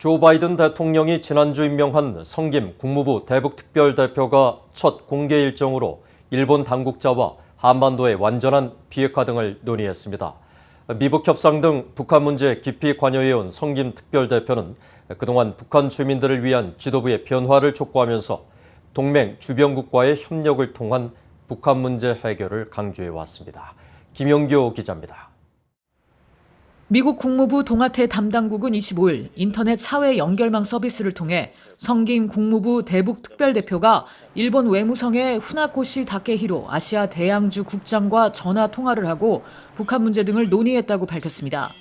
조 바이든 대통령이 지난주 임명한 성김 국무부 대북특별대표가 첫 공개 일정으로 일본 당국자와 한반도의 완전한 비핵화 등을 논의했습니다. 미북 협상 등 북한 문제에 깊이 관여해온 성김 특별대표는 그동안 북한 주민들을 위한 지도부의 변화를 촉구하면서 동맹 주변국과의 협력을 통한 북한 문제 해결을 강조해왔습니다. 김영교 기자입니다. 미국 국무부 동아태 담당국은 25일 인터넷 사회 연결망 서비스를 통해 성김 국무부 대북특별대표가 일본 외무성의 후나코시 다케히로 아시아 대양주 국장과 전화 통화를 하고 북한 문제 등을 논의했다고 밝혔습니다.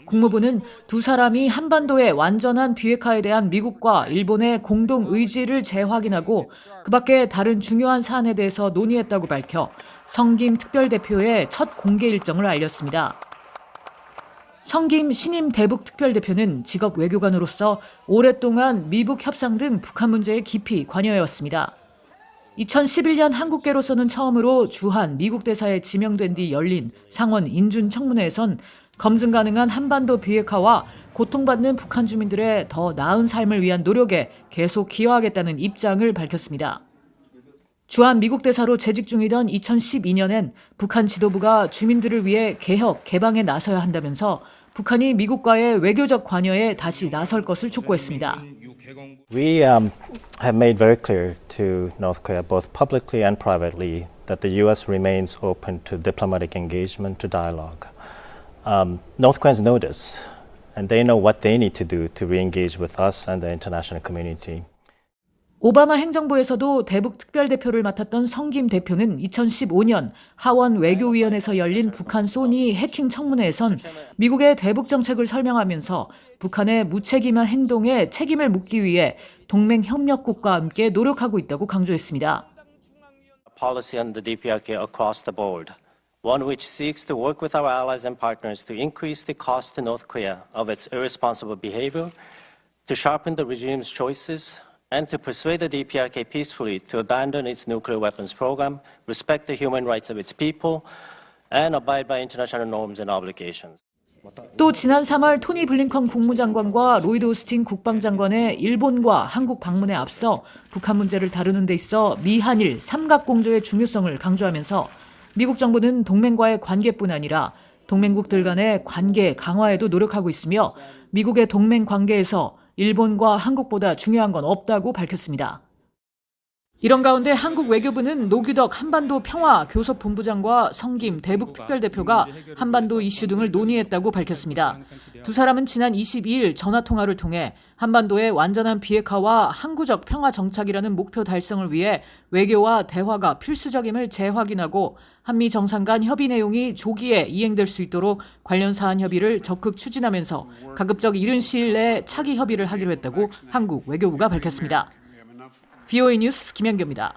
국무부는 두 사람이 한반도의 완전한 비핵화에 대한 미국과 일본의 공동 의지를 재확인하고 그 밖에 다른 중요한 사안에 대해서 논의했다고 밝혀 성김 특별대표의 첫 공개 일정을 알렸습니다. 성김 신임 대북특별대표는 직업 외교관으로서 오랫동안 미북 협상 등 북한 문제에 깊이 관여해왔습니다. 2011년 한국계로서는 처음으로 주한 미국 대사에 지명된 뒤 열린 상원 인준청문회에선 검증 가능한 한반도 비핵화와 고통받는 북한 주민들의 더 나은 삶을 위한 노력에 계속 기여하겠다는 입장을 밝혔습니다. 주한 미국 대사로 재직 중이던 2012년엔 북한 지도부가 주민들을 위해 개혁, 개방에 나서야 한다면서 북한이 미국과의 외교적 관여에 다시 나설 것을 촉구했습니다. We have made very clear to North Korea, both publicly and privately, that the U.S. remains open to diplomatic engagement, to dialogue. North Koreans know this, and they know what they need to do to re-engage with us and the international community. 오바마 행정부에서도 대북특별대표를 맡았던 성김 대표는 2015년 하원 외교위원회에서 열린 북한 소니 해킹 청문회에선 미국의 대북 정책을 설명하면서 북한의 무책임한 행동에 책임을 묻기 위해 동맹 협력국과 함께 노력하고 있다고 강조했습니다. Policy on the DPRK across the board, one which seeks to work with our allies and partners to increase the cost to North Korea of its irresponsible behavior, to sharpen the regime's choices, and to persuade the DPRK peacefully to abandon its nuclear weapons program, respect the human rights of its people, and abide by international norms and obligations. 또 지난 3월 토니 블링컨 국무장관과 로이드 오스틴 국방장관의 일본과 한국 방문에 앞서 북한 문제를 다루는 데 있어 미한일 삼각공조의 중요성을 강조하면서 미국 정부는 동맹과의 관계뿐 아니라 동맹국들 간의 관계 강화에도 노력하고 있으며 미국의 동맹 관계에서 일본과 한국보다 중요한 건 없다고 밝혔습니다. 이런 가운데 한국 외교부는 노규덕 한반도 평화교섭본부장과 성김 대북특별대표가 한반도 이슈 등을 논의했다고 밝혔습니다. 두 사람은 지난 22일 전화통화를 통해 한반도의 완전한 비핵화와 항구적 평화 정착이라는 목표 달성을 위해 외교와 대화가 필수적임을 재확인하고 한미 정상 간 협의 내용이 조기에 이행될 수 있도록 관련 사안 협의를 적극 추진하면서 가급적 이른 시일 내에 차기 협의를 하기로 했다고 한국 외교부가 밝혔습니다. VOA 뉴스 김연교입니다.